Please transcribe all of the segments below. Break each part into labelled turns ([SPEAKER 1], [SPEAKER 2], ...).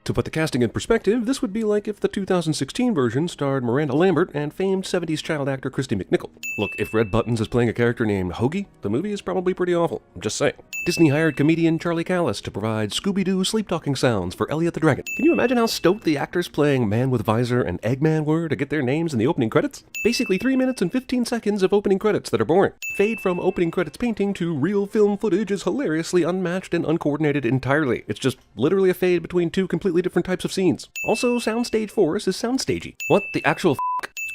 [SPEAKER 1] To put the casting in perspective, this would be like if the 2016 version starred Miranda Lambert and famed 70s child actor Christy McNichol. Look, if Red Buttons is playing a character named Hoagie, the movie is probably pretty awful. I'm just saying. Disney hired comedian Charlie Callis to provide Scooby-Doo sleep-talking sounds for Elliot the Dragon. Can you imagine how stoked the actors playing Man with Visor and Eggman were to get their names in the opening credits? Basically 3 minutes and 15 seconds of opening credits that are boring. Fade from opening credits painting to real film footage is hilariously unmatched and uncoordinated entirely. It's just literally a fade between two completely different types of scenes. Also, soundstage for us is soundstagey. What the actual f***?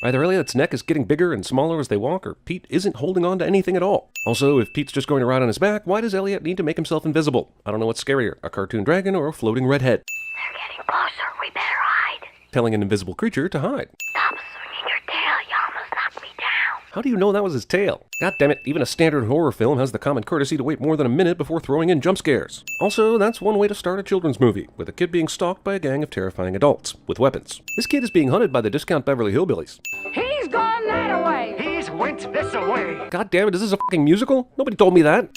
[SPEAKER 1] Either Elliot's neck is getting bigger and smaller as they walk, or Pete isn't holding on to anything at all. Also, if Pete's just going to ride on his back, why does Elliot need to make himself invisible? I don't know what's scarier, a cartoon dragon or a floating redhead.
[SPEAKER 2] They're getting closer, we better hide.
[SPEAKER 1] Telling an invisible creature to hide.
[SPEAKER 2] Stop swinging your tail, you almost knocked me down.
[SPEAKER 1] How do you know that was his tail? God damn it, even a standard horror film has the common courtesy to wait more than a minute before throwing in jump scares. Also, that's one way to start a children's movie, with a kid being stalked by a gang of terrifying adults, with weapons. This kid is being hunted by the discount Beverly Hillbillies.
[SPEAKER 3] He's gone that way.
[SPEAKER 4] He's went this away.
[SPEAKER 1] God damn it, is this a fucking musical? Nobody told me that.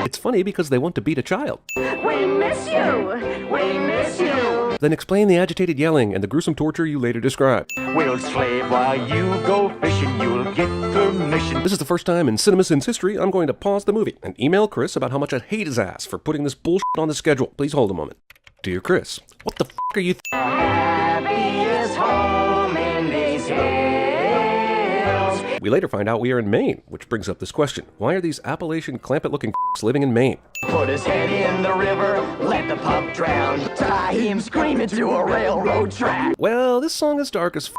[SPEAKER 1] It's funny because they want to beat a child.
[SPEAKER 3] We miss you. We miss you.
[SPEAKER 1] Then explain the agitated yelling and the gruesome torture you later describe.
[SPEAKER 4] We'll slave while you go fishing. You'll get permission.
[SPEAKER 1] This is the first time in CinemaSins history I'm going to pause the movie and email Chris about how much I hate his ass for putting this bullshit on the schedule. Please hold a moment. Dear Chris, what the f*** are you
[SPEAKER 3] Happiest home in these hills.
[SPEAKER 1] We later find out we are in Maine, which brings up this question. Why are these Appalachian clampet-looking f***s living in Maine?
[SPEAKER 4] Put his head in the river, let the pup drown. Tie him screaming to a railroad track.
[SPEAKER 1] Well, this song is dark as f***.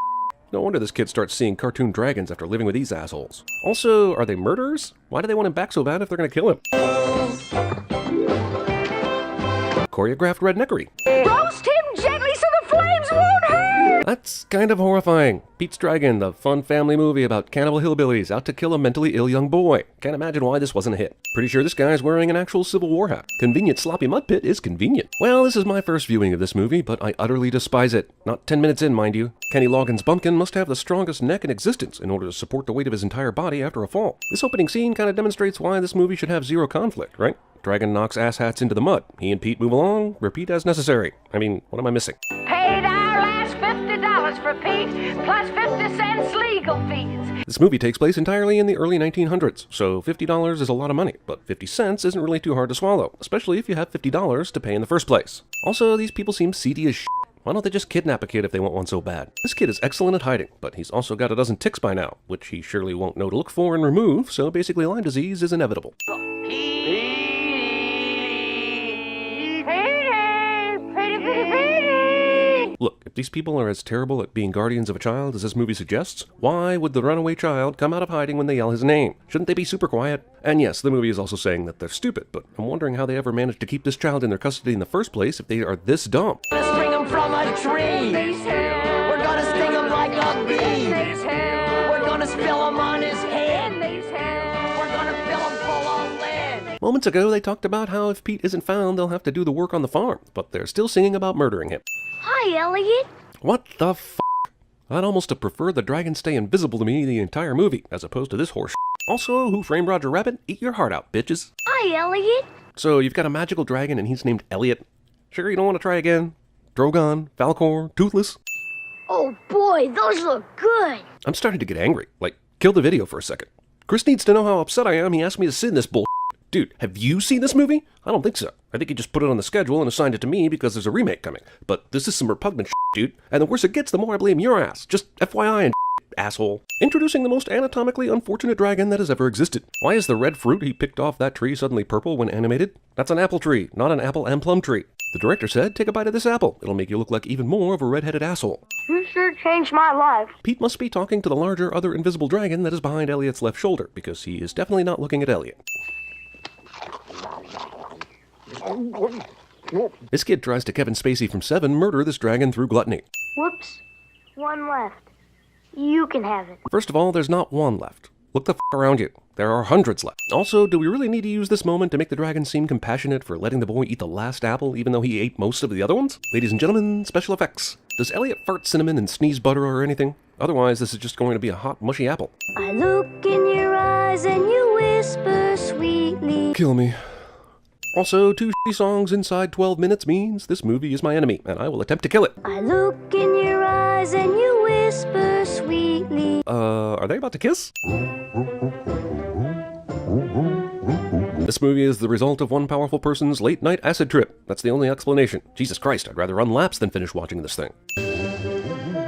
[SPEAKER 1] No wonder this kid starts seeing cartoon dragons after living with these assholes. Also, are they murderers? Why do they want him back so bad if they're gonna kill him? Choreographed redneckery.
[SPEAKER 3] Roast him gently so the flames won't hurt.
[SPEAKER 1] That's kind of horrifying. Pete's Dragon, the fun family movie about cannibal hillbillies out to kill a mentally ill young boy. Can't imagine why this wasn't a hit. Pretty sure this guy's wearing an actual Civil War hat. Convenient sloppy mud pit is convenient. Well, this is my first viewing of this movie, but I utterly despise it. Not 10 minutes in, mind you. Kenny Loggins' bumpkin must have the strongest neck in existence in order to support the weight of his entire body after a fall. This opening scene kind of demonstrates why this movie should have zero conflict, right? Dragon knocks asshats into the mud. He and Pete move along, repeat as necessary. I mean, what am I missing?
[SPEAKER 3] Paid our last $50 for Pete, plus 50 cents legal fees.
[SPEAKER 1] This movie takes place entirely in the early 1900s, so $50 is a lot of money, but 50 cents isn't really too hard to swallow, especially if you have $50 to pay in the first place. Also, these people seem seedy as shit. Why don't they just kidnap a kid if they want one so bad? This kid is excellent at hiding, but he's also got a dozen ticks by now, which he surely won't know to look for and remove, so basically Lyme disease is inevitable. Look, if these people are as terrible at being guardians of a child as this movie suggests, why would the runaway child come out of hiding when they yell his name? Shouldn't they be super quiet? And yes, the movie is also saying that they're stupid, but I'm wondering how they ever managed to keep this child in their custody in the first place if they are this dumb.
[SPEAKER 4] We're gonna string him from a tree. We're gonna sting him like a bee. We're gonna spill him on his head. We're gonna fill him full of lead.
[SPEAKER 1] Moments ago, they talked about how if Pete isn't found, they'll have to do the work on the farm, but they're still singing about murdering him.
[SPEAKER 2] Hi, Elliot.
[SPEAKER 1] What the f***? I'd almost have preferred the dragon stay invisible to me the entire movie, as opposed to this horse. Also, Who Framed Roger Rabbit? Eat your heart out, bitches.
[SPEAKER 2] Hi, Elliot.
[SPEAKER 1] So, you've got a magical dragon and he's named Elliot. Sure you don't want to try again? Drogon, Falcor, Toothless?
[SPEAKER 2] Oh boy, those look good.
[SPEAKER 1] I'm starting to get angry. Like, kill the video for a second. Chris needs to know how upset I am. He asked me to send this bull. Dude, have you seen this movie? I don't think so. I think he just put it on the schedule and assigned it to me because there's a remake coming. But this is some repugnant dude. And the worse it gets, the more I blame your ass. Just FYI and asshole. Introducing the most anatomically unfortunate dragon that has ever existed. Why is the red fruit he picked off that tree suddenly purple when animated? That's an apple tree, not an apple and plum tree. The director said, take a bite of this apple. It'll make you look like even more of a red-headed asshole.
[SPEAKER 3] You sure changed my life.
[SPEAKER 1] Pete must be talking to the larger other invisible dragon that is behind Elliot's left shoulder, because he is definitely not looking at Elliot. This kid tries to Kevin Spacey from Seven murder this dragon through gluttony.
[SPEAKER 2] Whoops. One left. You can have it.
[SPEAKER 1] First of all, there's not one left. Look the f*** around you. There are hundreds left. Also, do we really need to use this moment to make the dragon seem compassionate for letting the boy eat the last apple even though he ate most of the other ones? Ladies and gentlemen, special effects. Does Elliot fart cinnamon and sneeze butter or anything? Otherwise, this is just going to be a hot, mushy apple.
[SPEAKER 2] I look in your eyes and you whisper sweetly.
[SPEAKER 1] Kill me. Also, 2 shitty songs inside 12 minutes means this movie is my enemy, and I will attempt to kill it.
[SPEAKER 5] I look in your eyes and you whisper sweetly.
[SPEAKER 1] Are they about to kiss? This movie is the result of one powerful person's late-night acid trip. That's the only explanation. Jesus Christ, I'd rather run laps than finish watching this thing.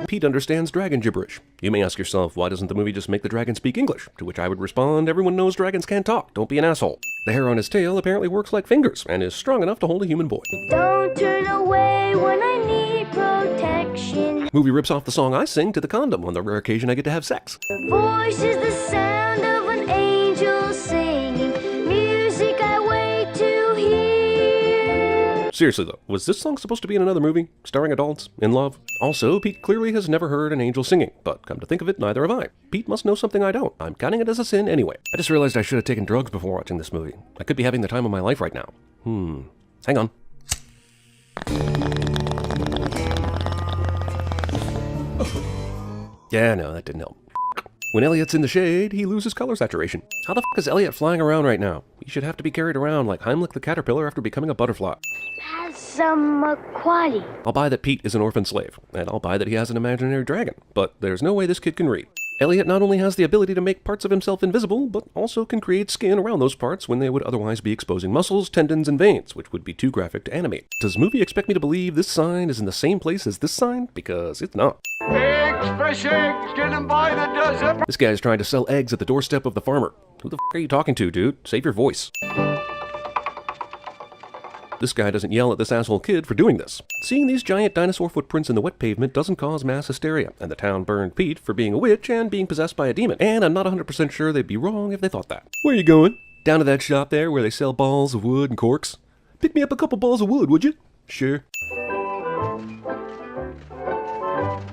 [SPEAKER 1] Pete understands dragon gibberish. You may ask yourself, why doesn't the movie just make the dragon speak English? To which I would respond, everyone knows dragons can't talk, don't be an asshole. The hair on his tail apparently works like fingers, and is strong enough to hold a human boy.
[SPEAKER 5] Don't turn away when I need protection.
[SPEAKER 1] Movie rips off the song I sing to the condom on the rare occasion I get to have sex.
[SPEAKER 5] Your voice is the sound of an angel singing. Music I wait to hear.
[SPEAKER 1] Seriously though, was this song supposed to be in another movie? Starring adults? In love? Also, Pete clearly has never heard an angel singing, but come to think of it, neither have I. Pete must know something I don't. I'm counting it as a sin anyway. I just realized I should have taken drugs before watching this movie. I could be having the time of my life right now. Hang on. Yeah, no, that didn't help. When Elliot's in the shade, he loses color saturation. How the f*** is Elliot flying around right now? He should have to be carried around like Heimlich the caterpillar after becoming a butterfly.
[SPEAKER 2] Has some quality.
[SPEAKER 1] I'll buy that Pete is an orphan slave, and I'll buy that he has an imaginary dragon, but there's no way this kid can read. Elliot not only has the ability to make parts of himself invisible, but also can create skin around those parts when they would otherwise be exposing muscles, tendons, and veins, which would be too graphic to animate. Does the movie expect me to believe this sign is in the same place as this sign? Because it's not.
[SPEAKER 6] Eggs, fresh eggs, get them by the dozen.
[SPEAKER 1] This guy's trying to sell eggs at the doorstep of the farmer. Who the f*** are you talking to, dude? Save your voice. This guy doesn't yell at this asshole kid for doing this. Seeing these giant dinosaur footprints in the wet pavement doesn't cause mass hysteria, and the town burned Pete for being a witch and being possessed by a demon, and I'm not 100% sure they'd be wrong if they thought that. Where are you going? Down to that shop there where they sell balls of wood and corks? Pick me up a couple balls of wood, would you? Sure.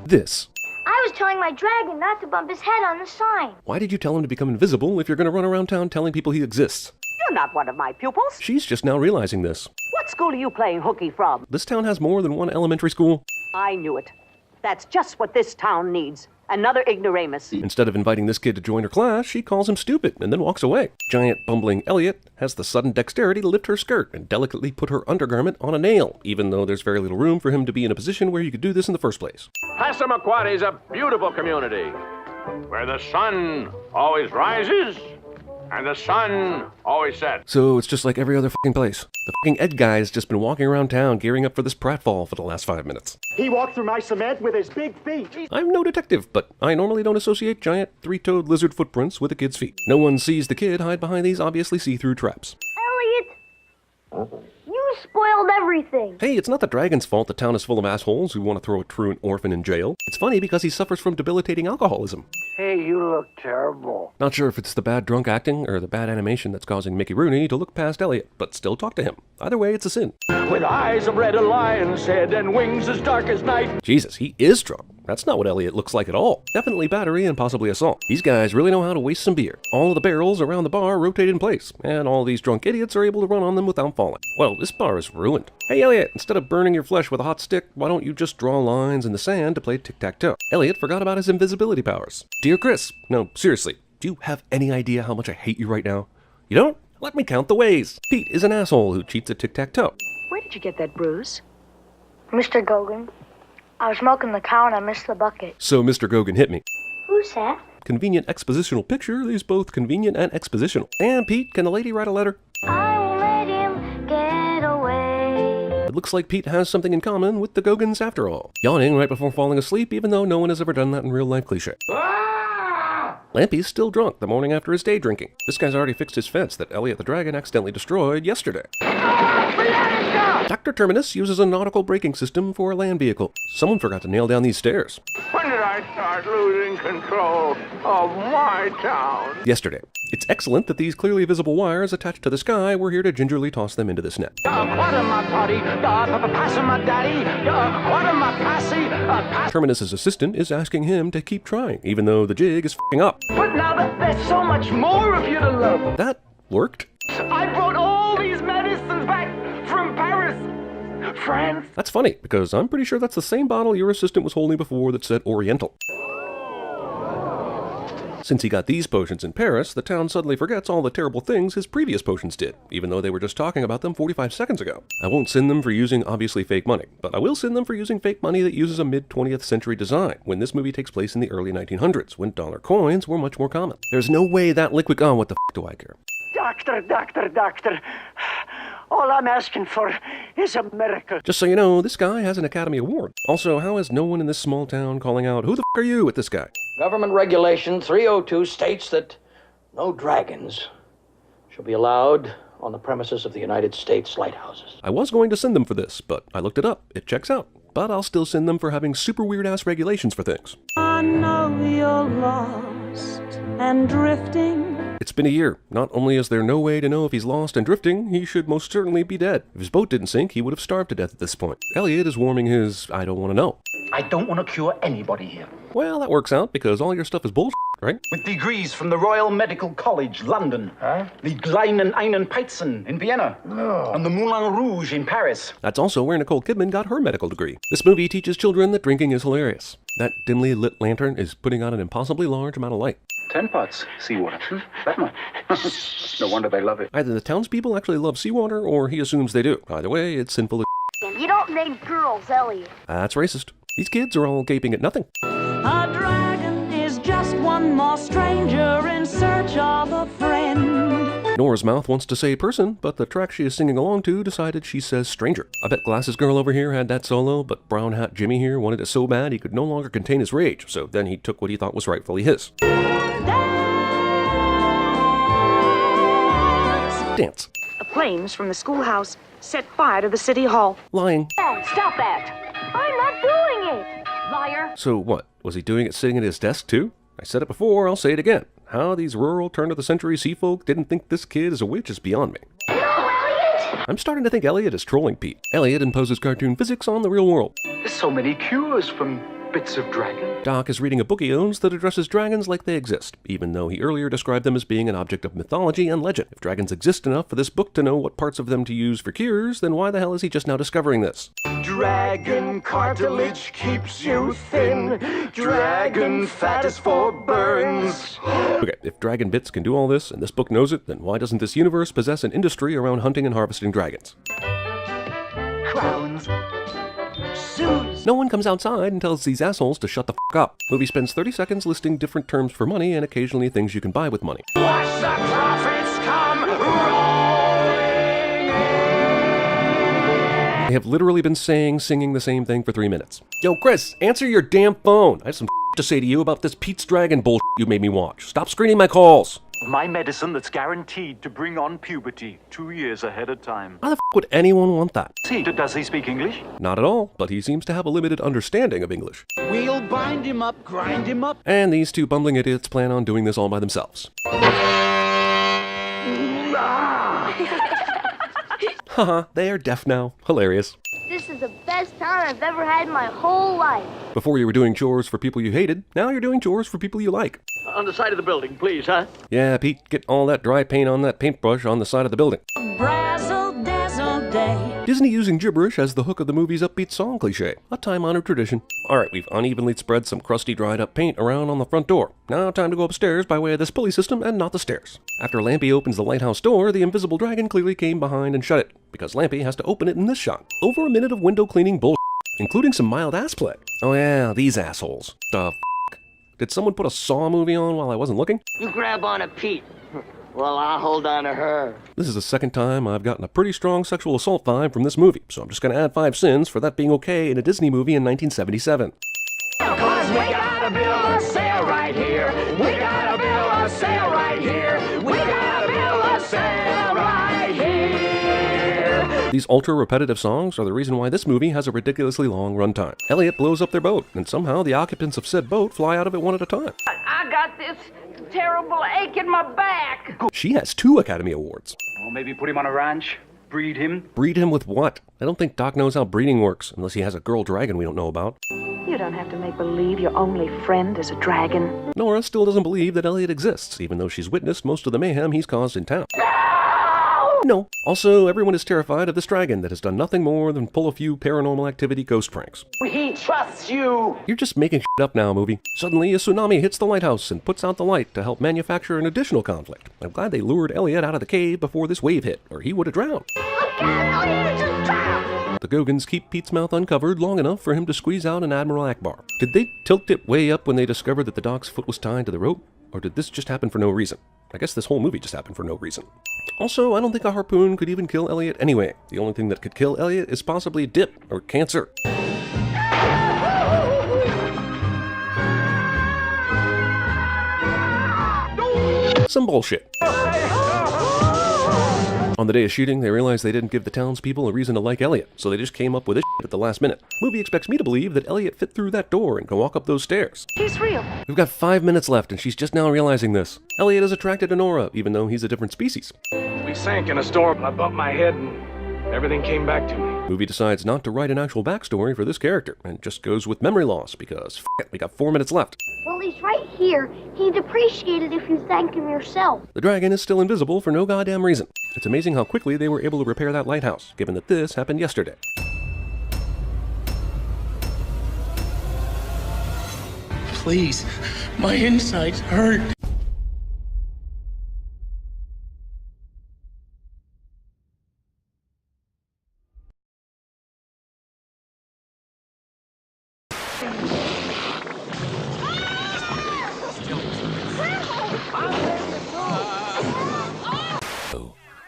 [SPEAKER 1] This.
[SPEAKER 2] I was telling my dragon not to bump his head on the sign.
[SPEAKER 1] Why did you tell him to become invisible if you're going to run around town telling people he exists?
[SPEAKER 7] You're not one of my pupils.
[SPEAKER 1] She's just now realizing this.
[SPEAKER 7] What school are you playing hooky from?
[SPEAKER 1] This town has more than one elementary school.
[SPEAKER 7] I knew it. That's just what this town needs. Another ignoramus.
[SPEAKER 1] Instead of inviting this kid to join her class, she calls him stupid and then walks away. Giant bumbling Elliot has the sudden dexterity to lift her skirt and delicately put her undergarment on a nail, even though there's very little room for him to be in a position where he could do this in the first place.
[SPEAKER 6] Passamaquoddy is a beautiful community where the sun always rises and the sun always sets.
[SPEAKER 1] So it's just like every other fucking place. The fucking Ed guy's just been walking around town gearing up for this pratfall for the last 5 minutes.
[SPEAKER 8] He walked through my cement with his big feet.
[SPEAKER 1] I'm no detective, but I normally don't associate giant three-toed lizard footprints with a kid's feet. No one sees the kid hide behind these obviously see-through traps.
[SPEAKER 2] Elliot, you spoiled everything.
[SPEAKER 1] Hey, it's not the dragon's fault the town is full of assholes who want to throw a truant orphan in jail. It's funny because he suffers from debilitating alcoholism.
[SPEAKER 6] Hey, you look terrible.
[SPEAKER 1] Not sure if it's the bad drunk acting or the bad animation that's causing Mickey Rooney to look past Elliot, but still talk to him. Either way, it's a sin.
[SPEAKER 6] With eyes of red, a lion's head, and wings as dark as night.
[SPEAKER 1] Jesus, he is drunk. That's not what Elliot looks like at all. Definitely battery and possibly assault. These guys really know how to waste some beer. All of the barrels around the bar rotate in place, and all these drunk idiots are able to run on them without falling. Well, this bar is ruined. Hey Elliot, instead of burning your flesh with a hot stick, why don't you just draw lines in the sand to play tic-tac-toe? Elliot forgot about his invisibility powers. Dear Chris, no, seriously, do you have any idea how much I hate you right now? You don't? Let me count the ways. Pete is an asshole who cheats at tic-tac-toe.
[SPEAKER 7] Where did you get that bruise?
[SPEAKER 2] Mr. Gogan, I was milking the cow and I missed the bucket.
[SPEAKER 1] So Mr. Gogan hit me.
[SPEAKER 2] Who's that?
[SPEAKER 1] Convenient expositional picture is both convenient and expositional. And Pete, can the lady write a letter?
[SPEAKER 2] I won't let him get away.
[SPEAKER 1] It looks like Pete has something in common with the Gogans after all. Yawning right before falling asleep, even though no one has ever done that in real life cliché. Lampy's still drunk the morning after his day drinking. This guy's already fixed his fence that Elliot the Dragon accidentally destroyed yesterday. Dr. Terminus uses a nautical braking system for a land vehicle. Someone forgot to nail down these stairs.
[SPEAKER 6] When did I start losing control of my town?
[SPEAKER 1] Yesterday. It's excellent that these clearly visible wires attached to the sky were here to gingerly toss them into this net. Terminus's assistant is asking him to keep trying, even though the jig is f***ing up.
[SPEAKER 4] But now that there's so much more of you to love,
[SPEAKER 1] That worked.
[SPEAKER 4] I brought all these medicines back from Paris, France.
[SPEAKER 1] That's funny, because I'm pretty sure that's the same bottle your assistant was holding before that said Oriental. Since he got these potions in Paris, the town suddenly forgets all the terrible things his previous potions did, even though they were just talking about them 45 seconds ago. I won't send them for using obviously fake money, but I will send them for using fake money that uses a mid-20th century design, when this movie takes place in the early 1900s, when dollar coins were much more common. There's no way that liquid... Oh, what the f*** do I care?
[SPEAKER 8] Doctor. All I'm asking for is a miracle.
[SPEAKER 1] Just so you know, this guy has an Academy Award. Also, how is no one in this small town calling out, who the f*** are you at this guy?
[SPEAKER 9] Government Regulation 302 states that no dragons shall be allowed on the premises of the United States lighthouses.
[SPEAKER 1] I was going to send them for this, but I looked it up. It checks out. But I'll still send them for having super weird-ass regulations for things.
[SPEAKER 10] I know you're lost and drifting.
[SPEAKER 1] It's been a year. Not only is there no way to know if he's lost and drifting, he should most certainly be dead. If his boat didn't sink, he would have starved to death at this point. Elliot is warming his I don't want to know.
[SPEAKER 11] I don't want to cure anybody here.
[SPEAKER 1] Well, that works out, because all your stuff is bullshit, right?
[SPEAKER 11] With degrees from the Royal Medical College, London. The Kleinen Einen Peitzen in Vienna. And the Moulin Rouge in Paris.
[SPEAKER 1] That's also where Nicole Kidman got her medical degree. This movie teaches children that drinking is hilarious. That dimly lit lantern is putting out an impossibly large amount of light.
[SPEAKER 11] 10 parts seawater. That much. No wonder they love it.
[SPEAKER 1] Either the townspeople actually love seawater, or he assumes they do. Either way, it's sinful as
[SPEAKER 2] You don't name girls Elliot.
[SPEAKER 1] That's racist. These kids are all gaping at nothing.
[SPEAKER 10] A dragon is just one more stranger in search of a friend.
[SPEAKER 1] Nora's mouth wants to say person, but the track she is singing along to decided she says stranger. I bet Glasses Girl over here had that solo, but Brown Hat Jimmy here wanted it so bad he could no longer contain his rage, so then he took what he thought was rightfully his. Dance.
[SPEAKER 12] The flames from the schoolhouse set fire to the city hall.
[SPEAKER 1] Lying.
[SPEAKER 3] Stop that!
[SPEAKER 2] I'm not doing it.
[SPEAKER 3] Liar.
[SPEAKER 1] So what? Was he doing it sitting at his desk too? I said it before, I'll say it again. How these rural turn-of-the-century sea folk didn't think this kid is a witch is beyond me.
[SPEAKER 2] No, Elliot!
[SPEAKER 1] I'm starting to think Elliot is trolling Pete. Elliot imposes cartoon physics on the real world.
[SPEAKER 11] There's so many cures from bits of dragon.
[SPEAKER 1] Doc is reading a book he owns that addresses dragons like they exist, even though he earlier described them as being an object of mythology and legend. If dragons exist enough for this book to know what parts of them to use for cures, then why the hell is he just now discovering this?
[SPEAKER 8] Dragon cartilage keeps you thin. Dragon fat is for burns.
[SPEAKER 1] Okay, if dragon bits can do all this, and this book knows it, then why doesn't this universe possess an industry around hunting and harvesting dragons?
[SPEAKER 8] Crowns. Suits.
[SPEAKER 1] No one comes outside and tells these assholes to shut the f*** up. Movie spends 30 seconds listing different terms for money and occasionally things you can buy with money.
[SPEAKER 8] Watch the profits come rolling in.
[SPEAKER 1] They have literally been singing the same thing for 3 minutes. Yo, Chris, answer your damn phone. I have some to say to you about this Pete's Dragon bullshit you made me watch. Stop screening my calls.
[SPEAKER 13] My medicine that's guaranteed to bring on puberty 2 years ahead of time.
[SPEAKER 1] How the f*** would anyone want that?
[SPEAKER 13] Does he speak English?
[SPEAKER 1] Not at all, but he seems to have a limited understanding of English.
[SPEAKER 8] We'll bind him up, grind him up.
[SPEAKER 1] And these two bumbling idiots plan on doing this all by themselves. Haha, they are deaf now. Hilarious.
[SPEAKER 2] This is the best time I've ever had in my whole life.
[SPEAKER 1] Before you were doing chores for people you hated, now you're doing chores for people you like.
[SPEAKER 9] On the side of the building, please, huh?
[SPEAKER 1] Yeah, Pete, get all that dry paint on that paintbrush on the side of the building.
[SPEAKER 10] Brazzle dazzle day.
[SPEAKER 1] Disney using gibberish as the hook of the movie's upbeat song cliche, a time-honored tradition. Alright, we've unevenly spread some crusty dried up paint around on the front door. Now time to go upstairs by way of this pulley system and not the stairs. After Lampy opens the lighthouse door, the invisible dragon clearly came behind and shut it, because Lampy has to open it in this shot. Over a minute of window cleaning bullshit, including some mild ass play. Oh yeah, these assholes. The f***. Did someone put a Saw movie on while I wasn't looking?
[SPEAKER 9] You grab on to Pete. Well, I'll hold on to her.
[SPEAKER 1] This is the second time I've gotten a pretty strong sexual assault vibe from this movie, so I'm just gonna add 5 sins for that being okay in a Disney movie in 1977.
[SPEAKER 8] Cause we gotta build a sail right here. We gotta build a sail right here. We gotta build a sail right here.
[SPEAKER 1] These ultra-repetitive songs are the reason why this movie has a ridiculously long runtime. Elliot blows up their boat, and somehow the occupants of said boat fly out of it one at a time.
[SPEAKER 3] I got this terrible ache in my back.
[SPEAKER 1] She has 2 Academy Awards.
[SPEAKER 11] Or maybe put him on a ranch, breed him.
[SPEAKER 1] Breed him with what? I don't think Doc knows how breeding works, unless he has a girl dragon we don't know about.
[SPEAKER 12] You don't have to make believe your only friend is a dragon.
[SPEAKER 1] Nora still doesn't believe that Elliot exists, even though she's witnessed most of the mayhem he's caused in town.
[SPEAKER 8] No!
[SPEAKER 1] No. Also, everyone is terrified of this dragon that has done nothing more than pull a few paranormal activity ghost pranks.
[SPEAKER 8] He trusts you.
[SPEAKER 1] You're just making shit up now, movie. Suddenly, a tsunami hits the lighthouse and puts out the light to help manufacture an additional conflict. I'm glad they lured Elliot out of the cave before this wave hit, or he would have drowned. The Gogans keep Pete's mouth uncovered long enough for him to squeeze out an Admiral Akbar. Did they tilt it way up when they discovered that the dog's foot was tied to the rope? Or did this just happen for no reason? I guess this whole movie just happened for no reason. Also, I don't think a harpoon could even kill Elliot anyway. The only thing that could kill Elliot is possibly dip or cancer. Some bullshit. On the day of shooting, they realized they didn't give the townspeople a reason to like Elliot, so they just came up with this shit at the last minute. Movie expects me to believe that Elliot fit through that door and can walk up those stairs.
[SPEAKER 12] He's real.
[SPEAKER 1] We've got 5 minutes left, and she's just now realizing this. Elliot is attracted to Nora, even though he's a different species.
[SPEAKER 14] We sank in a storm. I bumped my head and everything came back to me.
[SPEAKER 1] Movie decides not to write an actual backstory for this character, and just goes with memory loss, because f it, we got 4 minutes left.
[SPEAKER 5] Well, he's right here. He'd appreciate it if you thank him yourself.
[SPEAKER 1] The dragon is still invisible for no goddamn reason. It's amazing how quickly they were able to repair that lighthouse, given that this happened yesterday.
[SPEAKER 15] Please, my insides hurt.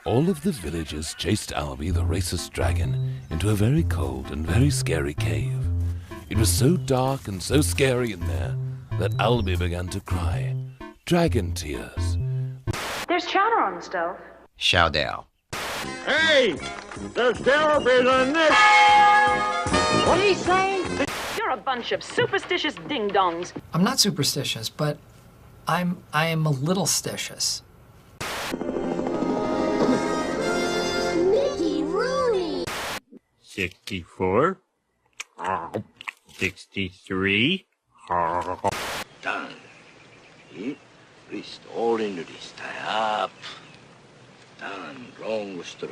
[SPEAKER 16] All of the villagers chased Albie, the racist dragon, into a very cold and very scary cave. It was so dark and so scary in there that Albie began to cry. Dragon tears.
[SPEAKER 12] There's chowder on the stove.
[SPEAKER 17] Chowder.
[SPEAKER 8] Hey, the syrup is a nick.
[SPEAKER 7] What are you saying? You're a bunch of superstitious ding-dongs.
[SPEAKER 18] I'm not superstitious, but I am a little stitious.
[SPEAKER 5] Mickey Rooney.
[SPEAKER 19] 64. 63.
[SPEAKER 20] Done. Wrist all in wrist. Tie up. Down. Wrong stroke.